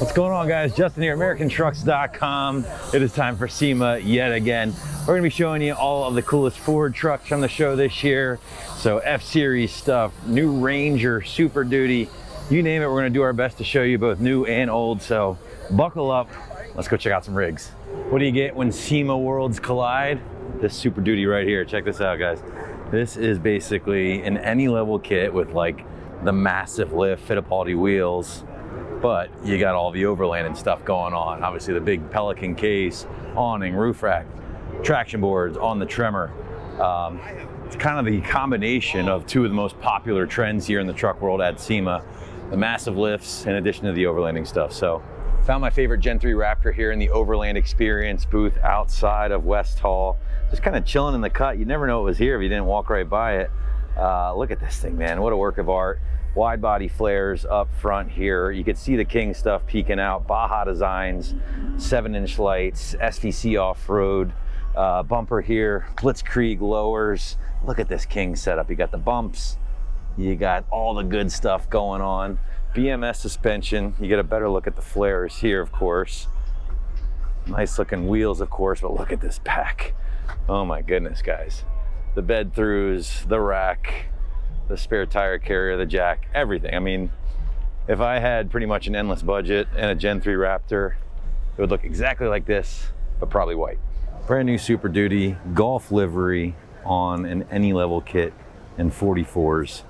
What's going on, guys? Justin here, AmericanTrucks.com. It is time for SEMA yet again. We're gonna be showing you all of the coolest Ford trucks from the show this year. So F-Series stuff, new Ranger, Super Duty, you name it, we're gonna do our best to show you both new and old. So buckle up, let's go check out some rigs. What do you get when SEMA worlds collide? This Super Duty right here, check this out, guys. This is basically an any level kit with like the massive lift, Fittipaldi wheels, but you got all the overlanding stuff going on. Obviously the big Pelican case, awning, roof rack, traction boards on the Tremor. It's kind of the combination of two of the most popular trends here in the truck world at SEMA, the massive lifts in addition to the overlanding stuff. So found my favorite Gen 3 Raptor here in the Overland Experience booth outside of West Hall. Just kind of chilling in the cut. You never know it was here if you didn't walk right by it. Look at this thing, man, what a work of art. Wide body flares up front here. You can see the King stuff peeking out. Baja Designs, 7-inch lights, SVC off-road, bumper here, Blitzkrieg lowers. Look at this King setup. You got the bumps, you got all the good stuff going on. BMS suspension. You get a better look at the flares here, of course. Nice looking wheels, of course, but look at this pack. Oh my goodness, guys. The bed throughs, the rack, the spare tire carrier, the jack, everything. I mean, if I had pretty much an endless budget and a Gen 3 Raptor, it would look exactly like this, but probably white. Brand new Super Duty Golf livery on an any level kit in 44s.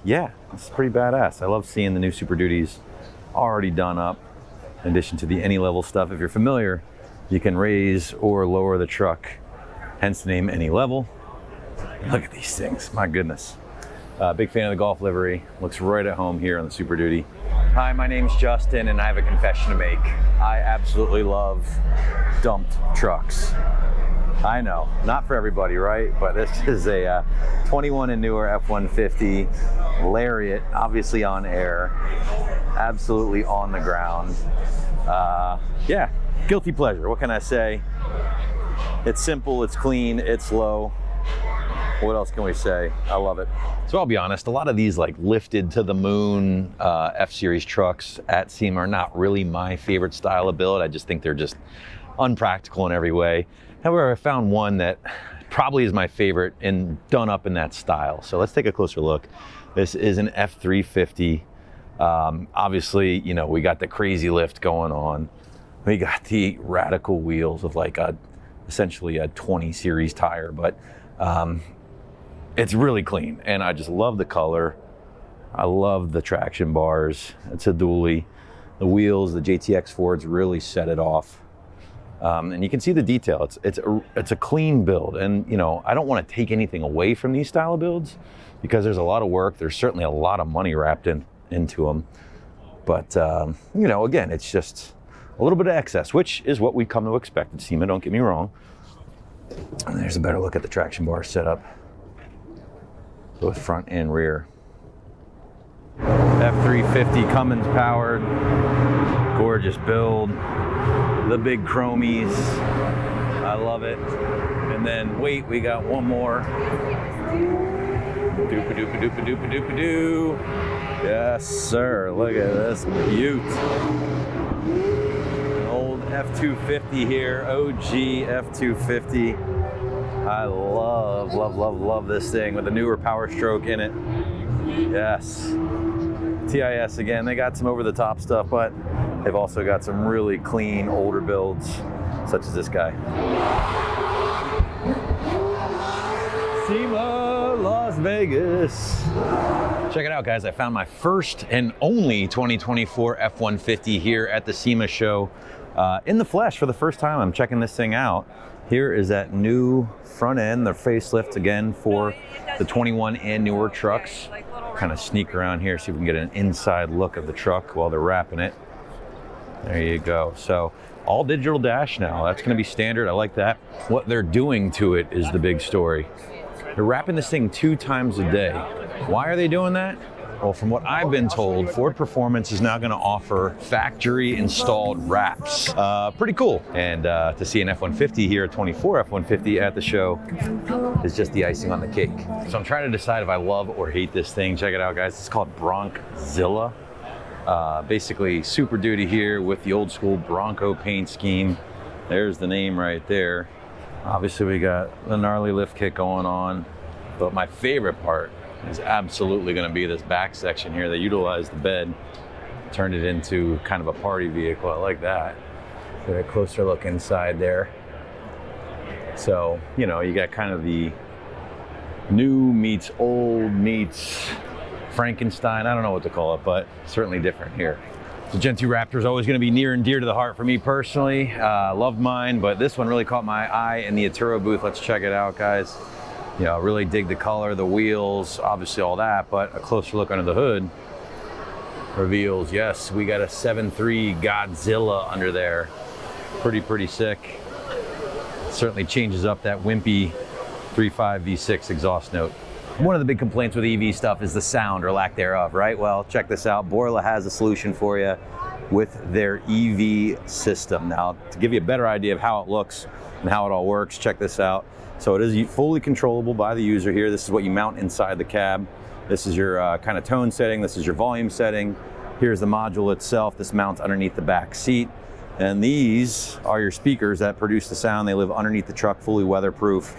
Yeah, it's pretty badass. I love seeing the new Super Duties already done up. In addition to the any level stuff, if you're familiar, you can raise or lower the truck, hence the name any level. Look at these things, my goodness. Big fan of the Golf livery. Looks right at home here on the Super Duty. Hi, my name's Justin and I have a confession to make. I absolutely love dumped trucks. I know, not for everybody, right? But this is a 21 and newer F-150 Lariat, obviously on air, absolutely on the ground. Yeah, guilty pleasure, what can I say? It's simple, it's clean, it's low. What else can we say? I love it. So I'll be honest, a lot of these like lifted to the moon F-Series trucks at SEMA are not really my favorite style of build. I just think they're just unpractical in every way. However, I found one that probably is my favorite and done up in that style. So let's take a closer look. This is an F350. Obviously, you know, we got the crazy lift going on. We got the radical wheels of like essentially a 20 series tire, but it's really clean and I just love the color. I love the traction bars. It's a dually. The wheels, the JTX Fords really set it off. And you can see the detail. It's a clean build, and you know, I don't want to take anything away from these style of builds because there's a lot of work. There's certainly a lot of money wrapped into them. But you know, again, it's just a little bit of excess, which is what we come to expect at SEMA. Don't get me wrong. And there's a better look at the traction bar setup, both front and rear. F350 Cummins powered, gorgeous build. The big chromies, I love it. And then wait, we got one more. Doopa doopa doopa doopa doopa doo. Yes, sir. Look at this beaut. An old F250 here, OG F250. I love this thing with the newer Power Stroke in it. Yes. TIS again, they got some over the top stuff, but they've also got some really clean older builds, such as this guy. SEMA Las Vegas. Check it out, guys. I found my first and only 2024 F-150 here at the SEMA show in the flesh for the first time. I'm checking this thing out. Here is that new front end, the facelift again for the 21 and newer trucks. Kind of sneak around here, see if we can get an inside look of the truck while they're wrapping it. There you go. So all digital dash now. That's going to be standard. I like that. What they're doing to it is the big story. They're wrapping this thing 2 times a day. Why are they doing that? Well, from what I've been told, Ford Performance is now going to offer factory installed wraps. Pretty cool. And to see an F-150 here, a 24 F-150 at the show is just the icing on the cake. So I'm trying to decide if I love or hate this thing. Check it out, guys. It's called Bronczilla. Basically Super Duty here with the old school Bronco paint scheme. There's the name right there. Obviously we got the gnarly lift kit going on, but my favorite part is absolutely going to be this back section here. They utilized the bed, turned it into kind of a party vehicle. I like that. Get a closer look inside there. So, you know, you got kind of the new meets old meets Frankenstein. I don't know what to call it, but certainly different here. The Gen 2 Raptor is always going to be near and dear to the heart for me personally. Loved mine, but this one really caught my eye in the Atturo booth. Let's check it out, guys. You know, really dig the color, the wheels, obviously all that, but a closer look under the hood reveals, yes, we got a 7.3 Godzilla under there. Pretty sick. Certainly changes up that wimpy 3.5 V6 exhaust note. One of the big complaints with EV stuff is the sound or lack thereof, right? Well, check this out. Borla has a solution for you with their EV system. Now, to give you a better idea of how it looks and how it all works, check this out. So it is fully controllable by the user here. This is what you mount inside the cab. This is your kind of tone setting. This is your volume setting. Here's the module itself. This mounts underneath the back seat. And these are your speakers that produce the sound. They live underneath the truck, fully weatherproof,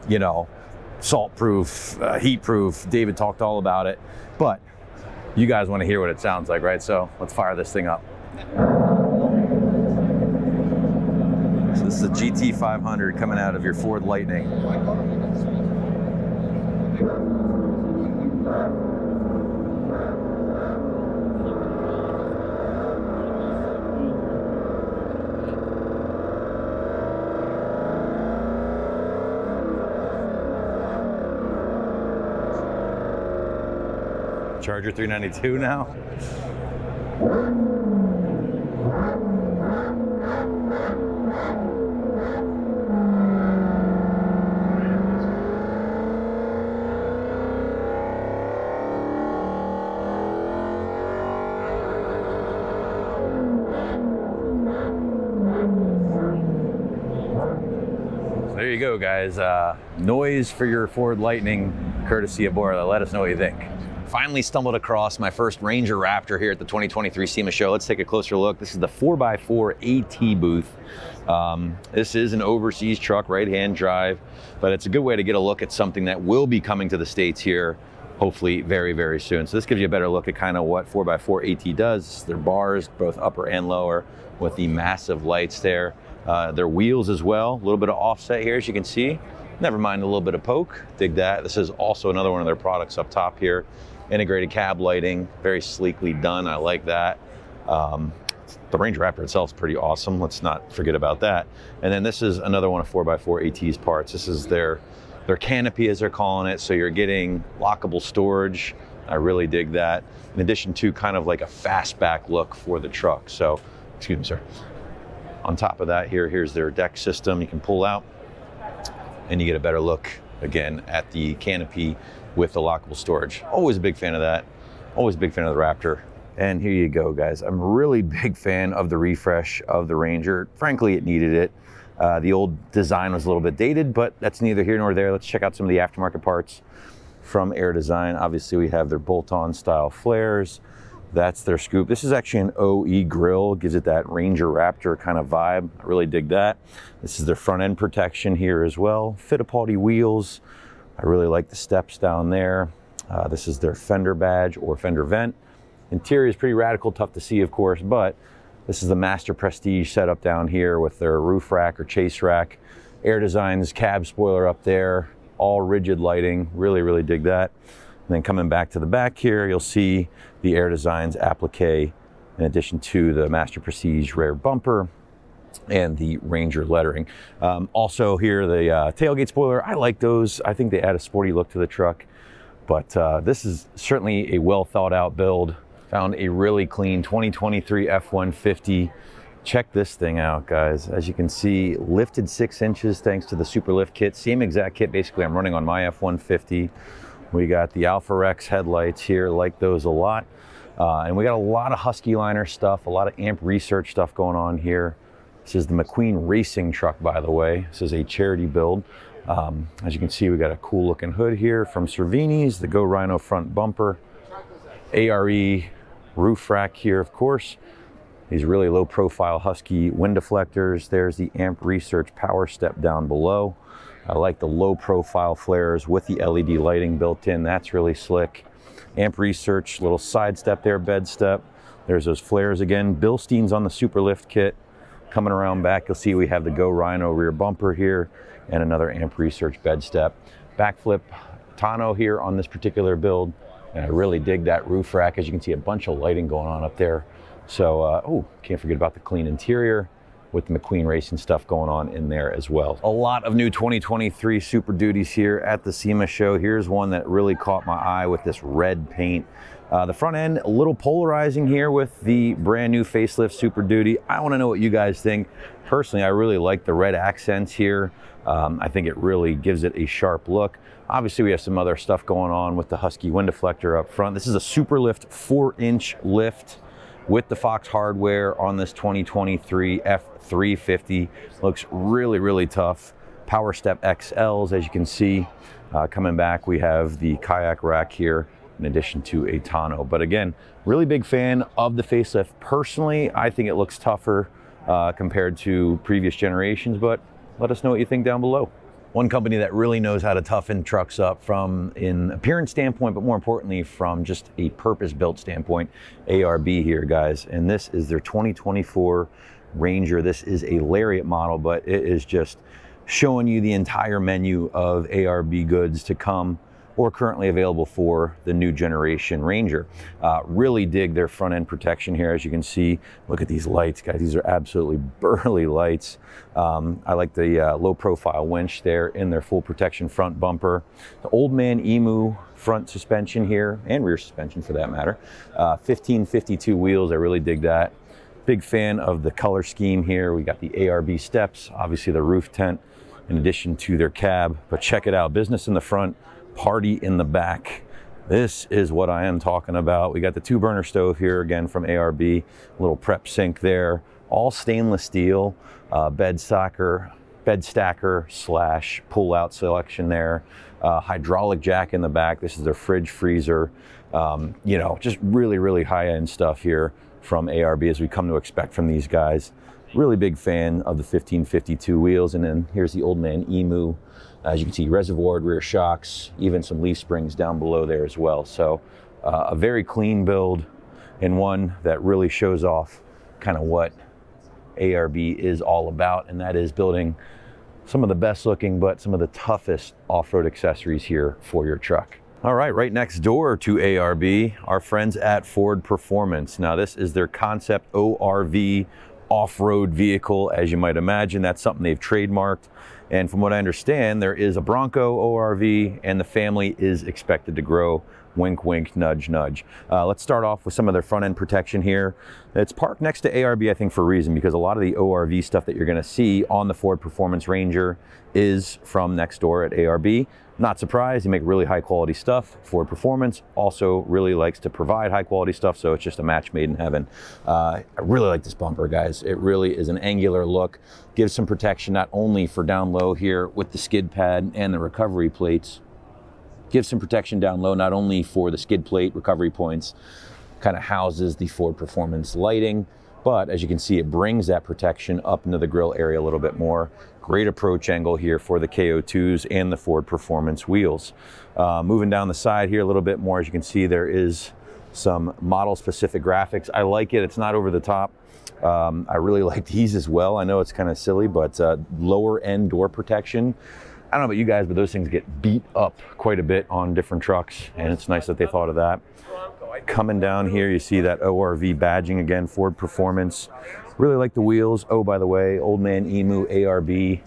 you know, salt-proof, heat-proof. David talked all about it. But you guys want to hear what it sounds like, right? So let's fire this thing up. So this is a GT500 coming out of your Ford Lightning. Charger 392 now. So there you go, guys. Noise for your Ford Lightning, courtesy of Borla. Let us know what you think. Finally stumbled across my first Ranger Raptor here at the 2023 SEMA show. Let's take a closer look. This is the 4x4 AT booth. This is an overseas truck, right-hand drive, but it's a good way to get a look at something that will be coming to the States here, hopefully very soon. So this gives you a better look at kind of what 4x4 AT does. Their bars, both upper and lower, with the massive lights there. Their wheels as well, a little bit of offset here, as you can see. Never mind a little bit of poke, dig that. This is also another one of their products up top here. Integrated cab lighting, very sleekly done. I like that. The Ranger Raptor itself is pretty awesome. Let's not forget about that. And then this is another one of 4x4 AT's parts. This is their canopy, as they're calling it. So you're getting lockable storage. I really dig that. In addition to kind of like a fastback look for the truck. So, excuse me, sir. On top of that, here's their deck system. You can pull out and you get a better look again at the canopy with the lockable storage. Always a big fan of that. Always a big fan of the Raptor. And here you go, guys. I'm a really big fan of the refresh of the Ranger. Frankly, it needed it. The old design was a little bit dated, but that's neither here nor there. Let's check out some of the aftermarket parts from Air Design. Obviously, we have their bolt-on style flares. That's their scoop. This is actually an OE grill. Gives it that Ranger Raptor kind of vibe. I really dig that. This is their front end protection here as well. Fittipaldi wheels. I really like the steps down there. This is their fender badge or fender vent. Interior is pretty radical, tough to see, of course, but this is the Master Prestige setup down here with their roof rack or chase rack. Air Design's cab spoiler up there, all rigid lighting. Really dig that. And then coming back to the back here, you'll see the Air Designs applique in addition to the Master Prestige rear bumper and the Ranger lettering. Also here, the tailgate spoiler. I like those. I think they add a sporty look to the truck, but this is certainly a well thought out build. Found a really clean 2023 F-150. Check this thing out, guys. As you can see, lifted 6 inches thanks to the Super Lift kit. Same exact kit basically I'm running on my F-150. We got the Alpha Rex headlights here, like those a lot. And we got a lot of Husky liner stuff, a lot of amp research stuff going on here. This is the McQueen racing truck, by the way. This is a charity build. As you can see, we got a cool looking hood here from Cervini's, the Go Rhino front bumper, ARE roof rack here, of course. These really low profile Husky wind deflectors. There's the Amp Research power step down below. I like the low profile flares with the LED lighting built in. That's really slick. Amp Research, little side step there, bed step. There's those flares again. Bilstein's on the Superlift kit. Coming around back, you'll see we have the Go Rhino rear bumper here and another Amp Research bed step. Backflip tonneau here on this particular build. And I really dig that roof rack. As you can see, a bunch of lighting going on up there. So, can't forget about the clean interior with the McQueen Racing stuff going on in there as well. A lot of new 2023 Super Duties here at the SEMA show. Here's one that really caught my eye with this red paint. The front end, a little polarizing here with the brand new facelift Super Duty. I want to know what you guys think. Personally, I really like the red accents here. I think it really gives it a sharp look. Obviously, we have some other stuff going on with the Husky wind deflector up front. This is a Superlift 4-inch lift with the Fox hardware on this 2023 F350. Looks really, really tough. Power Step XLs, as you can see. Coming back, we have the kayak rack here in addition to a tonneau. But again, really big fan of the facelift. Personally, I think it looks tougher compared to previous generations, but let us know what you think down below. One company that really knows how to toughen trucks up from an appearance standpoint, but more importantly from just a purpose-built standpoint, ARB here, guys. And this is their 2024 Ranger. This is a Lariat model, but it is just showing you the entire menu of ARB goods to come or currently available for the new generation Ranger. Really dig their front end protection here. As you can see, look at these lights, guys. These are absolutely burly lights. I like the low profile winch there in their full protection front bumper. The Old Man Emu front suspension here, and rear suspension for that matter. 1552 wheels, I really dig that. Big fan of the color scheme here. We got the ARB steps, obviously the roof tent in addition to their cab, but check it out. Business in the front, party in the back. This is what I am talking about. We got the 2-burner stove here again from ARB, little prep sink there, all stainless steel, bed stacker slash pull out selection there, hydraulic jack in the back. This is their fridge freezer. You know, just really, really high end stuff here from ARB as we come to expect from these guys. Really big fan of the 1552 wheels. And then here's the Old Man Emu. As you can see, reservoir rear shocks, even some leaf springs down below there as well. So a very clean build and one that really shows off kind of what ARB is all about. And that is building some of the best looking, but some of the toughest off-road accessories here for your truck. All right next door to ARB, our friends at Ford Performance. Now this is their concept ORV off-road vehicle. As you might imagine, that's something they've trademarked. And from what I understand, there is a Bronco ORV and the family is expected to grow. Wink, wink, nudge, nudge. Let's start off with some of their front end protection here. It's parked next to ARB, I think, for a reason, because a lot of the ORV stuff that you're gonna see on the Ford Performance Ranger is from next door at ARB. Not surprised, they make really high quality stuff. Ford Performance also really likes to provide high quality stuff, so it's just a match made in heaven. I really like this bumper, guys. It really is an angular look. Gives some protection not only for down low here with the skid pad and the recovery plates, gives some protection down low not only for the skid plate recovery points, kind of houses the Ford Performance lighting, but as you can see, it brings that protection up into the grille area a little bit more. Great approach angle here for the KO2s and the Ford Performance wheels. Moving down the side here a little bit more, as you can see, there is some model specific graphics. I like it, it's not over the top. I really like these as well. I know it's kind of silly, but lower end door protection. I don't know about you guys, but those things get beat up quite a bit on different trucks, and it's nice that they thought of that. Coming down here, you see that ORV badging again, Ford Performance. Really like the wheels. Oh, by the way, Old Man Emu ARB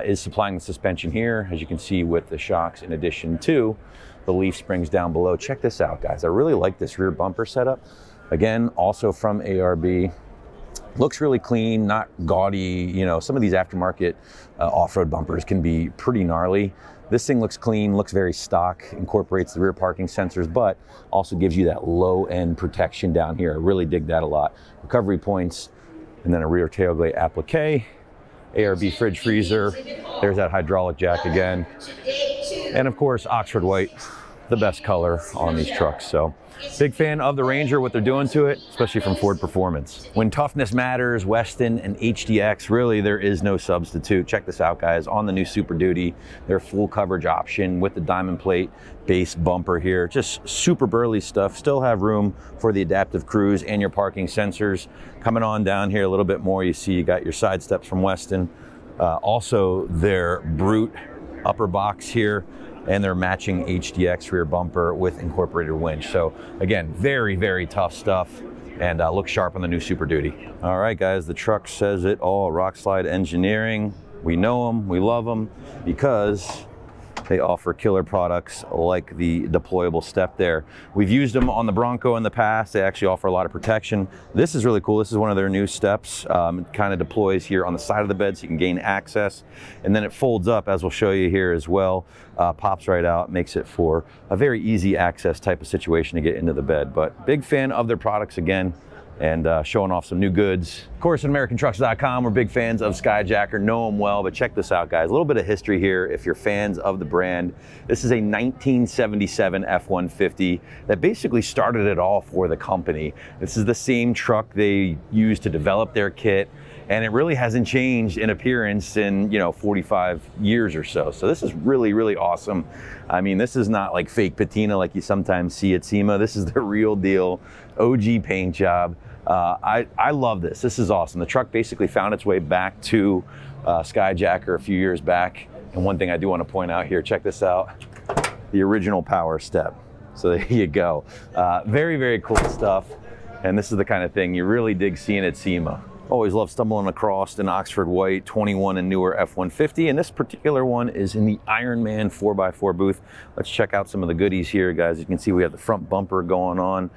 is supplying the suspension here, as you can see with the shocks, in addition to the leaf springs down below. Check this out, guys. I really like this rear bumper setup. Again, also from ARB. Looks really clean, not gaudy. You know, some of these aftermarket off-road bumpers can be pretty gnarly. This thing looks clean, looks very stock, incorporates the rear parking sensors, but also gives you that low-end protection down here. I really dig that a lot. Recovery points, and then a rear tailgate applique, ARB fridge freezer. There's that hydraulic jack again. And of course, Oxford white the best color on these trucks. So big fan of the Ranger, what they're doing to it, especially from Ford Performance. When toughness matters, Weston and HDX, really there is no substitute. Check this out, guys. On the new Super Duty, their full coverage option with the diamond plate base bumper here. Just super burly stuff. Still have room for the adaptive cruise and your parking sensors. Coming on down here a little bit more, you see you got your side steps from Weston. Also their Brute upper box here, and their matching HDX rear bumper with incorporated winch. So again, very, very tough stuff, and looks sharp on the new Super Duty. All right, guys, the truck says it all. Rockslide Engineering. We know them, we love them, because they offer killer products like the deployable step there. We've used them on the Bronco in the past. They actually offer a lot of protection. This is really cool. This is one of their new steps. It kind of deploys here on the side of the bed so you can gain access. And then it folds up, as we'll show you here as well. Pops right out, makes it for a very easy access type of situation to get into the bed. But big fan of their products again, and showing off some new goods. Of course, at AmericanTrucks.com, we're big fans of Skyjacker, know them well, but check this out, guys. A little bit of history here if you're fans of the brand. This is a 1977 F-150 that basically started it all for the company. This is the same truck they used to develop their kit, and it really hasn't changed in appearance in 45 years or so. So this is really, really awesome. I mean, this is not like fake patina like you sometimes see at SEMA. This is the real deal, OG paint job. I love this. This is awesome. The truck basically found its way back to Skyjacker a few years back. And one thing I do want to point out here, check this out, the original power step. So there you go. Very, very cool stuff. And this is the kind of thing you really dig seeing at SEMA. Always love stumbling across an Oxford White 21 and newer F-150, and this particular one is in the Ironman 4x4 booth. Let's check out some of the goodies here, guys. You can see we have the front bumper going on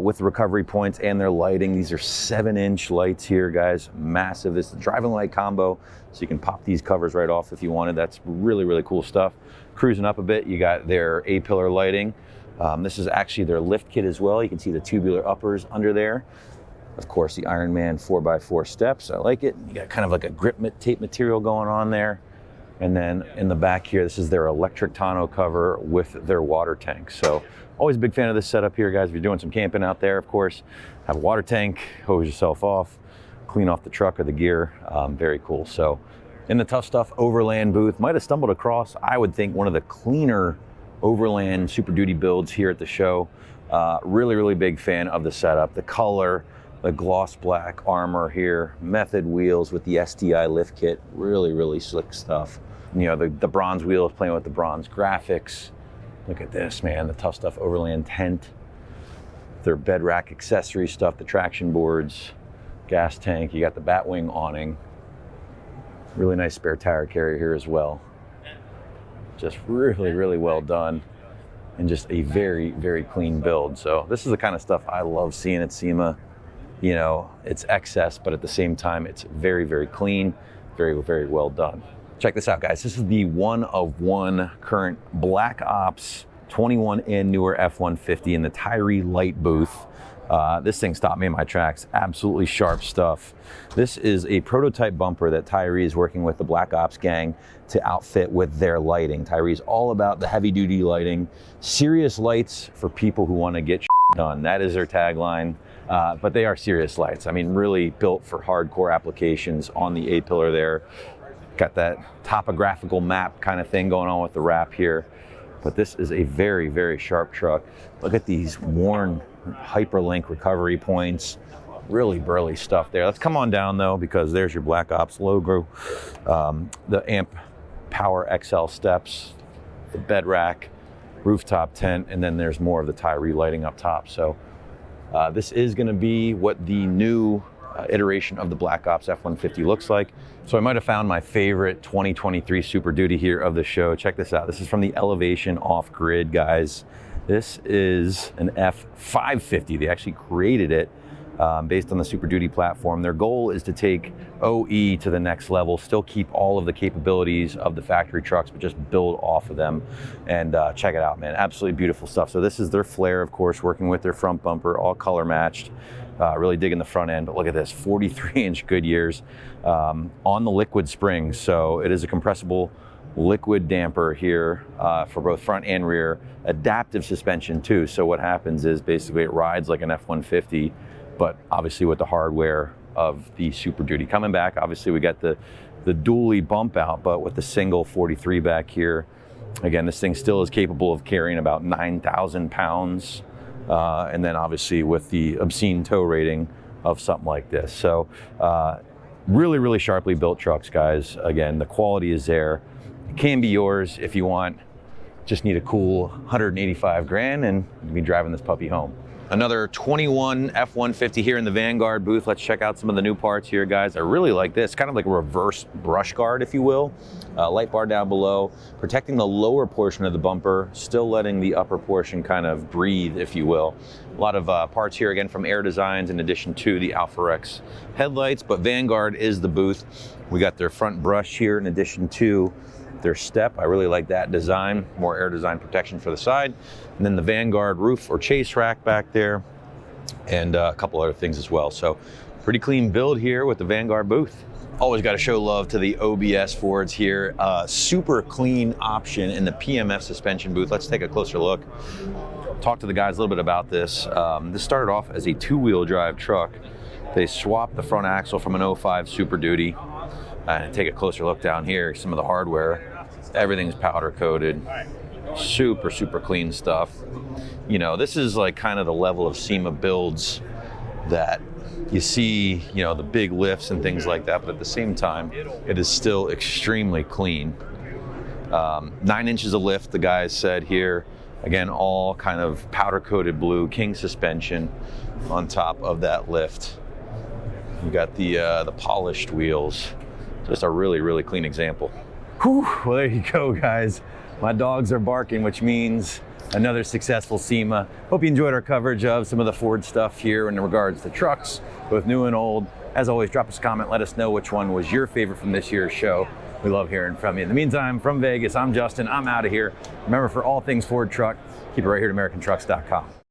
with the recovery points and their lighting. These are 7-inch lights here, guys. Massive. This is the driving light combo, so you can pop these covers right off if you wanted. That's really, really cool stuff. Cruising up a bit, you got their A-pillar lighting. This is actually their lift kit as well. You can see the tubular uppers under there. Of course, the Ironman 4x4 steps. I like it. You got kind of like a grip tape material going on there. And then in the back here, this is their electric tonneau cover with their water tank. So always a big fan of this setup here, guys. If you're doing some camping out there, of course, have a water tank, hose yourself off, clean off the truck or the gear. Very cool. So in the Tough Stuff Overland booth, might have stumbled across, I would think, one of the cleaner Overland Super Duty builds here at the show. Really, really big fan of the setup, the color, the gloss black armor here, method wheels with the STI lift kit, really, really slick stuff. The bronze wheels playing with the bronze graphics. Look at this, man, the Tough Stuff Overland tent, their bed rack accessory stuff, the traction boards, gas tank, you got the Batwing awning. Really nice spare tire carrier here as well. Just really, really well done, and just a very, very clean build. So this is the kind of stuff I love seeing at SEMA. It's excess, but at the same time, it's very, very clean, very, very well done. Check this out, guys. This is the one of one current Black Ops 21 and newer F-150 in the Tyree Light booth. This thing stopped me in my tracks. Absolutely sharp stuff. This is a prototype bumper that Tyree is working with the Black Ops gang to outfit with their lighting. Tyree's all about the heavy duty lighting, serious lights for people who want to get done. That is their tagline. But they are serious lights. I mean, really built for hardcore applications on the A-pillar there. Got that topographical map kind of thing going on with the wrap here. But this is a very, very sharp truck. Look at these worn Hyperlink recovery points. Really burly stuff there. Let's come on down though, because there's your Black Ops logo. The Amp Power XL steps, the bed rack, rooftop tent, and then there's more of the Tyree lighting up top. So this is going to be what the new iteration of the Black Ops F-150 looks like. So I might have found my favorite 2023 Super Duty here of the show. Check this out. This is from the Elevation Off-Grid, guys. This is an F-550. They actually created it based on the Super Duty platform. Their goal is to take OE to the next level, still keep all of the capabilities of the factory trucks, but just build off of them. And check it out, man. Absolutely beautiful stuff. So this is their flare, of course, working with their front bumper, all color matched. Really digging the front end, but look at this, 43-inch Goodyears on the liquid springs. So it is a compressible liquid damper here for both front and rear, adaptive suspension too. So what happens is basically it rides like an F-150, but obviously with the hardware of the Super Duty. Coming back, obviously we got the dually bump out, but with the single 43 back here. Again, this thing still is capable of carrying about 9,000 pounds. And then obviously with the obscene tow rating of something like this. So really, really sharply built trucks, guys. Again, the quality is there. It can be yours if you want. Just need a cool 185 grand and you'll be driving this puppy home. Another 21 F-150 here in the Vanguard booth. Let's check out some of the new parts here, guys. I really like this, kind of like a reverse brush guard, if you will. Light bar down below, protecting the lower portion of the bumper, still letting the upper portion kind of breathe, if you will. A lot of parts here, again, from Air Designs, in addition to the Alpharex headlights, but Vanguard is the booth. We got their front brush here in addition to their step. I really like that design, more Air Design protection for the side. And then the Vanguard roof or chase rack back there, and a couple other things as well. So pretty clean build here with the Vanguard booth. Always got to show love to the OBS Fords here. Super clean option in the PMF suspension booth. Let's take a closer look. Talk to the guys a little bit about this. This started off as a two-wheel drive truck. They swapped the front axle from an 05 Super Duty. And take a closer look down here, some of the hardware. Everything's powder coated. Super, super clean stuff. You know, this is like kind of the level of SEMA builds that you see, you know, the big lifts and things like that, but at the same time, it is still extremely clean. 9 inches of lift, the guys said here. Again, all kind of powder coated blue, King suspension on top of that lift. You got the polished wheels. Just a really, really clean example. Whew, well, there you go, guys. My dogs are barking, which means another successful SEMA. Hope you enjoyed our coverage of some of the Ford stuff here in regards to trucks, both new and old. As always, drop us a comment. Let us know which one was your favorite from this year's show. We love hearing from you. In the meantime, from Vegas, I'm Justin. I'm out of here. Remember, for all things Ford truck, keep it right here at AmericanTrucks.com.